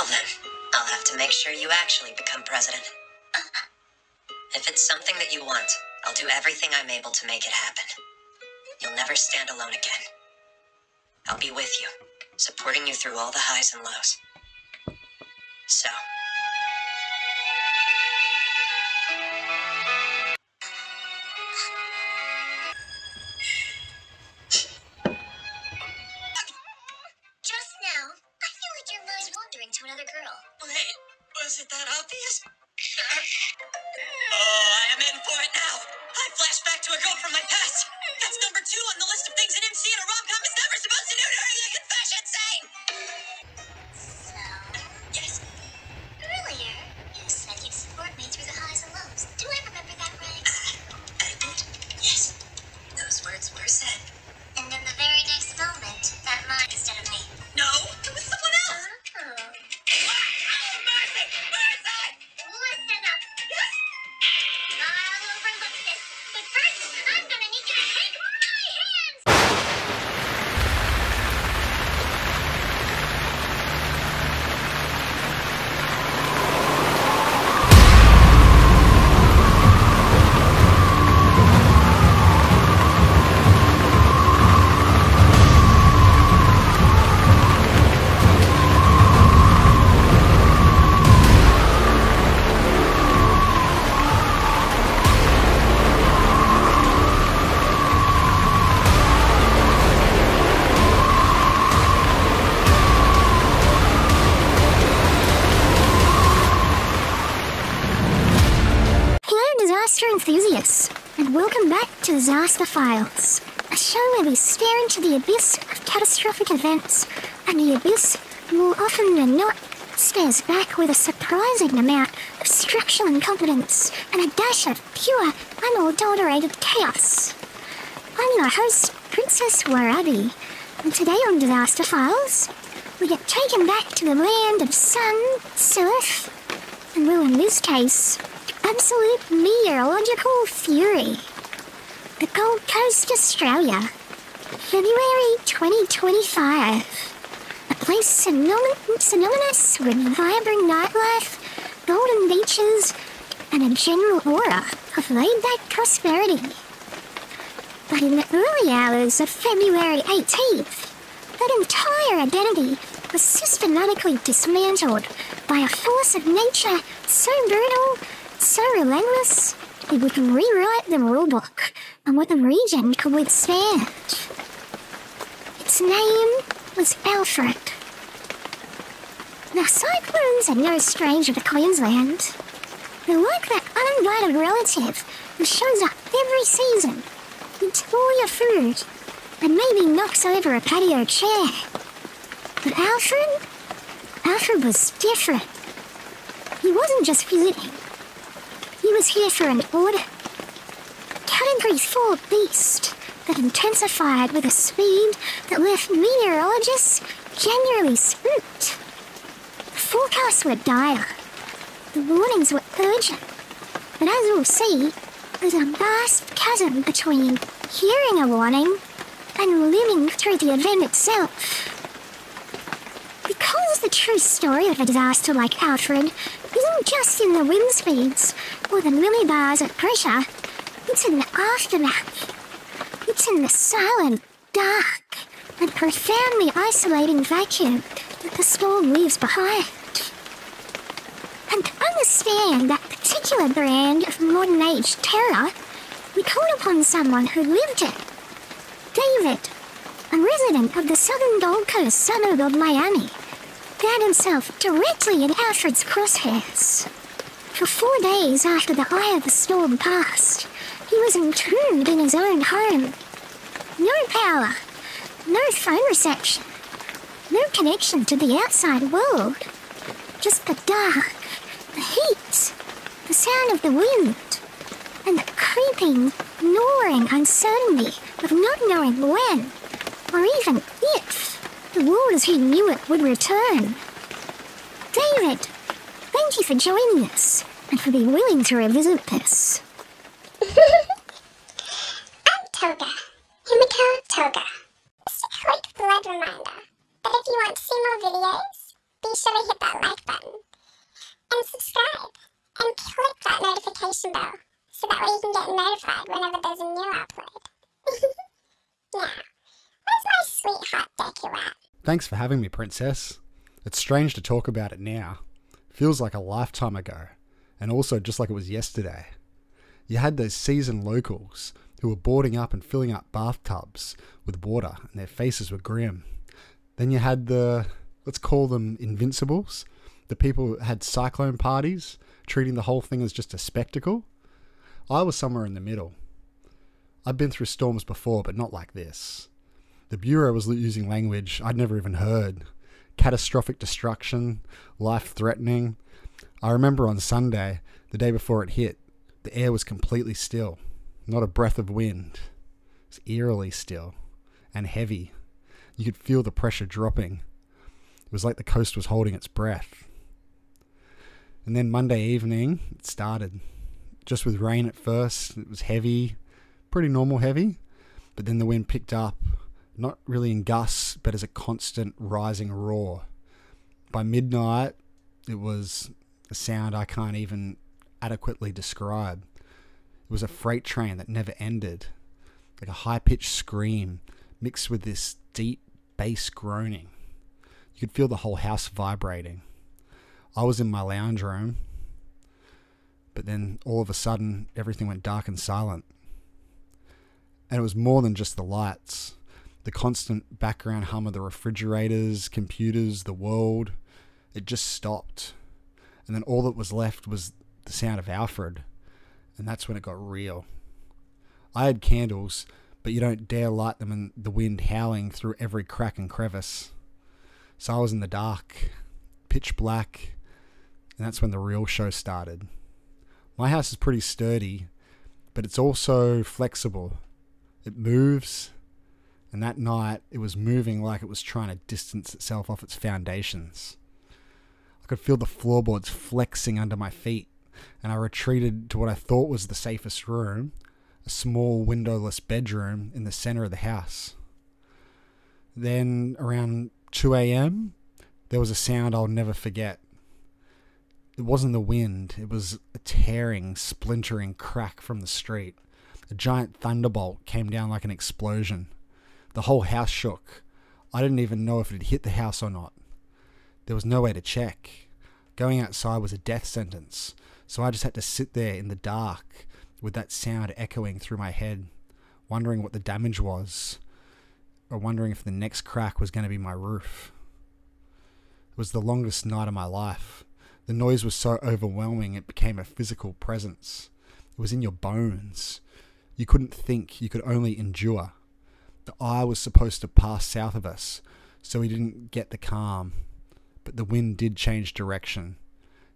Well then, I'll have to make sure you actually become president. If it's something that you want, I'll do everything I'm able to make it happen. You'll never stand alone again. I'll be with you, supporting you through all the highs and lows. So... Just now, I feel like your mind's wandering to another girl. Wait, was it that obvious? Oh, I am in for it now. I flashed back to a girl from my past. That's number 2 on the list of things an MC in a rom-com is never supposed to do during a confession scene. So, Yes, earlier, you said you'd support me through the highs and lows. Do I remember that right? I did. Yes, those words were said. And then the very next moment, that mind instead of me. No, it was someone else. Oh. Oh, Mercy! Mercy! Listen up. Yes? I'll overlook this. But first, I'm gonna need you to take my hands! Disaster enthusiasts, and welcome back to Disaster Files, a show where we stare into the abyss of catastrophic events, and the abyss, more often than not, stares back with a surprising amount of structural incompetence and a dash of pure, unadulterated chaos. I'm your host, Princess Warabi, and today on Disaster Files, we get taken back to the land of sun, surf, and well, in this case, absolute meteorological fury. The Gold Coast, Australia, February 2025. A place synonymous with vibrant nightlife, golden beaches, and a general aura of laid-back prosperity. But in the early hours of February 18th, that entire identity was systematically dismantled by a force of nature so brutal, so relentless, it would rewrite the rulebook on what the region could withstand. Its name was Alfred. Now, cyclones are no stranger to Queensland. They're like that uninvited relative who shows up every season, eats all your food, and maybe knocks over a patio chair. But Alfred was different. He wasn't just visiting. He was here for an order. Category 4 beast that intensified with a speed that left meteorologists generally spooked. The forecasts were dire. The warnings were urgent. But as we'll see, there's a vast chasm between hearing a warning and living through the event itself. Because the true story of a disaster like Alfred isn't just in the wind speeds or the millibars of pressure, it's in the aftermath. It's in the silent, dark, and profoundly isolating vacuum that the storm leaves behind. And to understand that particular brand of modern age terror, we called upon someone who lived it. David, a resident of the southern Gold Coast suburb of Miami, found himself directly in Alfred's crosshairs. For 4 days after the eye of the storm passed, he was entombed in his own home. No power, no phone reception, no connection to the outside world. Just the dark, the heat, the sound of the wind, and the creeping, gnawing uncertainty of not knowing when, or even if, the world as he knew it would return. David, thank you for joining us, and for being willing to revisit this. I'm Toga. Himiko Toga. Just a quick blood reminder that if you want to see more videos, be sure to hit that like button and subscribe and click that notification bell so that way you can get notified whenever there's a new upload. Now, where's my sweet hot Deku at? Thanks for having me, Princess. It's strange to talk about it now. Feels like a lifetime ago, and also just like it was yesterday. You had those seasoned locals who were boarding up and filling up bathtubs with water, and their faces were grim. Then you had the, let's call them invincibles, the people who had Cyclone parties, treating the whole thing as just a spectacle. I was somewhere in the middle. I've been through storms before, but not like this. The Bureau was using language I'd never even heard. Catastrophic destruction, life-threatening. I remember on Sunday, the day before it hit, the air was completely still. Not a breath of wind. It was eerily still and heavy. You could feel the pressure dropping. It was like the coast was holding its breath. And then Monday evening, it started. Just with rain at first, it was heavy, pretty normal heavy, but then the wind picked up, not really in gusts, but as a constant rising roar. By midnight, it was a sound I can't even adequately describe. It was a freight train that never ended, like a high-pitched scream mixed with this deep bass groaning. You could feel the whole house vibrating. I was in my lounge room, but then all of a sudden, everything went dark and silent. And it was more than just the lights. The constant background hum of the refrigerators, computers, the world. It just stopped. And then all that was left was the sound of Alfred. And that's when it got real. I had candles, but you don't dare light them in the wind howling through every crack and crevice. So I was in the dark, pitch black, and that's when the real show started. My house is pretty sturdy, but it's also flexible. It moves, and that night it was moving like it was trying to distance itself off its foundations. I could feel the floorboards flexing under my feet, and I retreated to what I thought was the safest room, a small windowless bedroom in the center of the house. Then around 2 a.m, there was a sound I'll never forget. It wasn't the wind, it was a tearing, splintering crack from the street. A giant thunderbolt came down like an explosion. The whole house shook. I didn't even know if it had hit the house or not. There was no way to check. Going outside was a death sentence, so I just had to sit there in the dark with that sound echoing through my head, wondering what the damage was, or wondering if the next crack was going to be my roof. It was the longest night of my life. The noise was so overwhelming it became a physical presence. It was in your bones. You couldn't think, you could only endure. The eye was supposed to pass south of us, so we didn't get the calm. But the wind did change direction.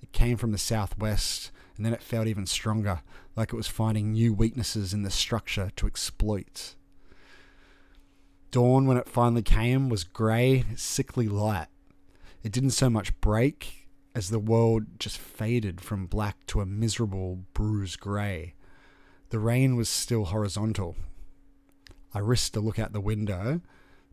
It came from the southwest, and then it felt even stronger, like it was finding new weaknesses in the structure to exploit. Dawn, when it finally came, was grey, sickly light. It didn't so much break as the world just faded from black to a miserable, bruised grey. The rain was still horizontal. I risked a look out the window.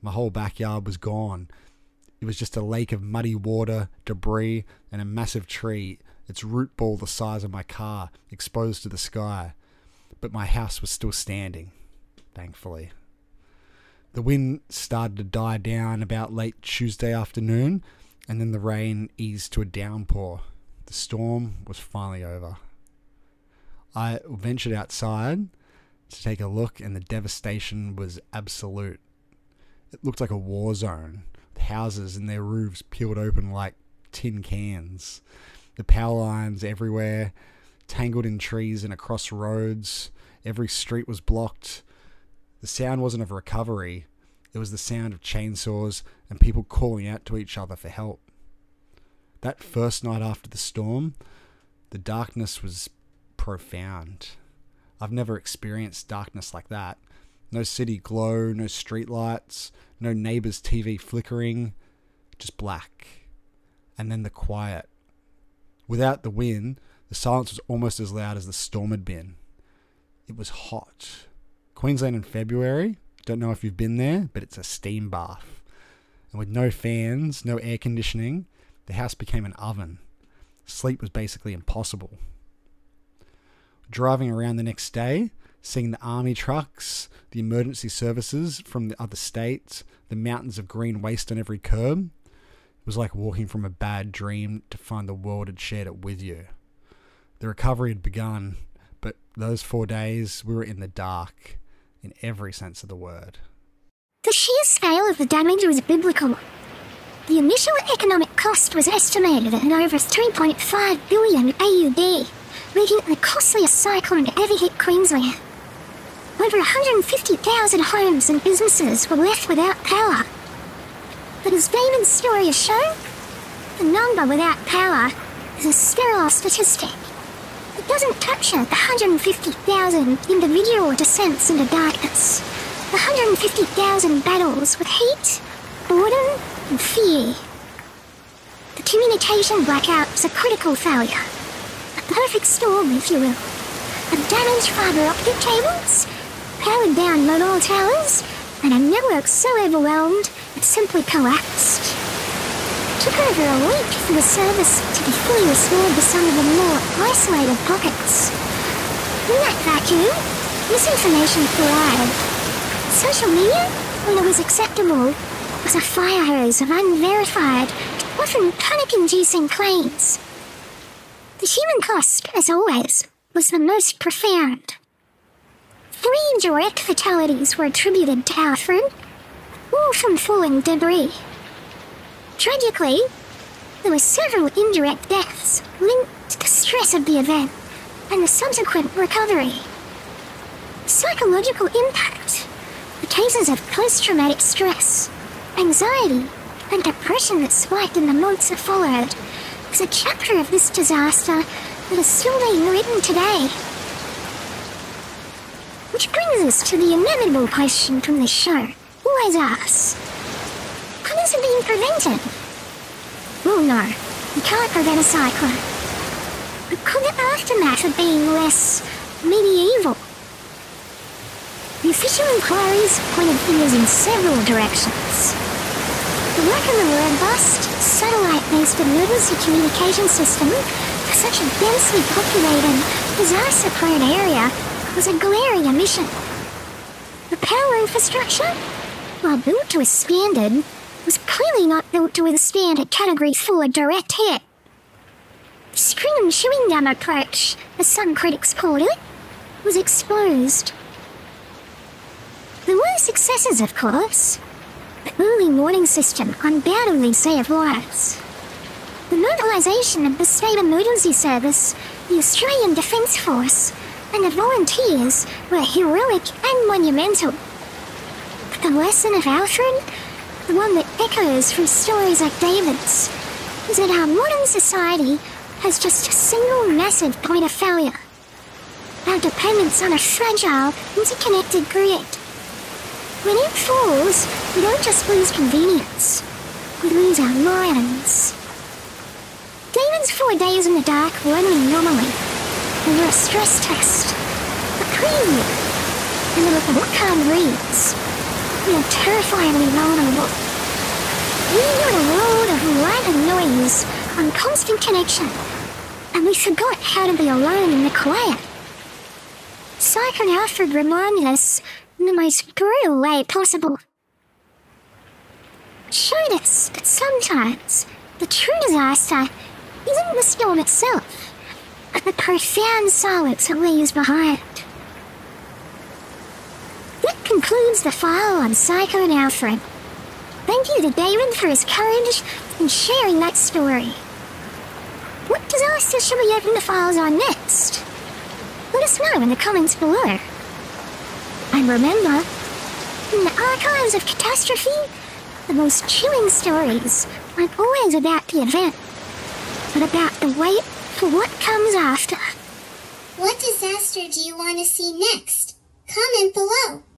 My whole backyard was gone. It was just a lake of muddy water, debris, and a massive tree, its root ball the size of my car, exposed to the sky. But my house was still standing, thankfully. The wind started to die down about late Tuesday afternoon, and then the rain eased to a downpour. The storm was finally over. I ventured outside to take a look, and the devastation was absolute. It looked like a war zone, with houses and their roofs peeled open like tin cans. The power lines everywhere, tangled in trees and across roads. Every street was blocked. The sound wasn't of recovery. It was the sound of chainsaws and people calling out to each other for help. That first night after the storm, the darkness was profound. I've never experienced darkness like that. No city glow, no street lights, no neighbor's TV flickering, just black. And then the quiet. Without the wind, the silence was almost as loud as the storm had been. It was hot. Queensland in February, don't know if you've been there, but it's a steam bath. And with no fans, no air conditioning, The house became an oven. Sleep was basically impossible. Driving around the next day, seeing the army trucks, the emergency services from the other states, the mountains of green waste on every curb, it was like walking from a bad dream to find the world had shared it with you. The recovery had begun, but those 4 days we were in the dark, in every sense of the word. The sheer scale of the damage was biblical. The initial economic cost was estimated at over 3.5 billion AUD, making it the costliest cyclone to ever hit Queensland. Over 150,000 homes and businesses were left without power. But as Damon's story has shown, the number without power is a sterile statistic. It doesn't capture the 150,000 individual descents into darkness, the 150,000 battles with heat, boredom, and fear. The communication blackout was a critical failure, a perfect storm, if you will, of damaged fibre optic cables, powered down mobile towers, and a network so overwhelmed it simply collapsed. It took over a week for the service to be fully restored to some of the more isolated pockets. In that vacuum, misinformation thrived. Social media, when it was acceptable, was a fire hose of unverified, often panic-inducing claims. The human cost, as always, was the most profound. 3 direct fatalities were attributed to Alfred, all from falling debris. Tragically, there were several indirect deaths linked to the stress of the event and the subsequent recovery. Psychological impact, the cases of post-traumatic stress, anxiety, and depression that spiked in the months that followed, is a chapter of this disaster that is still being written today. Which brings us to the inevitable question from this show, always asked: could this have been prevented? Well, no, you can't prevent a cyclone. But could the aftermath have been less medieval? The official inquiries pointed fingers in several directions. The lack of a robust, satellite-based emergency communication system for such a densely populated, disaster-prone area was a glaring omission. The power infrastructure, while built to a standard, was clearly not built to withstand a Category 4 direct hit. The string and chewing gum approach, as some critics called it, was exposed. There were successes, of course. The early warning system undoubtedly saved lives. The mobilisation of the State Emergency Service, the Australian Defence Force, and the volunteers were heroic and monumental. But the lesson of Alfred, the one that echoes from stories like David's, is that our modern society has just a single massive point of failure: our dependence on a fragile, interconnected grid. When it falls, we don't just lose convenience, we lose our minds. Damon's 4 days in the dark were only an anomaly. They were a stress test, a preview, and they were what Khan reads. We are terrifyingly vulnerable. We knew a world of light and noise on constant connection, and we forgot how to be alone in the quiet. Cyclone Alfred reminded us in the most brutal way possible. It showed us that sometimes the true disaster isn't the storm itself, but the profound silence it leaves behind. That concludes the file on Cyclone Alfred. Thank you to David for his courage in sharing that story. What disaster should we open the files on next? Let us know in the comments below. And remember, in the archives of catastrophe, the most chilling stories aren't always about the event, but about the wait for what comes after. What disaster do you want to see next? Comment below.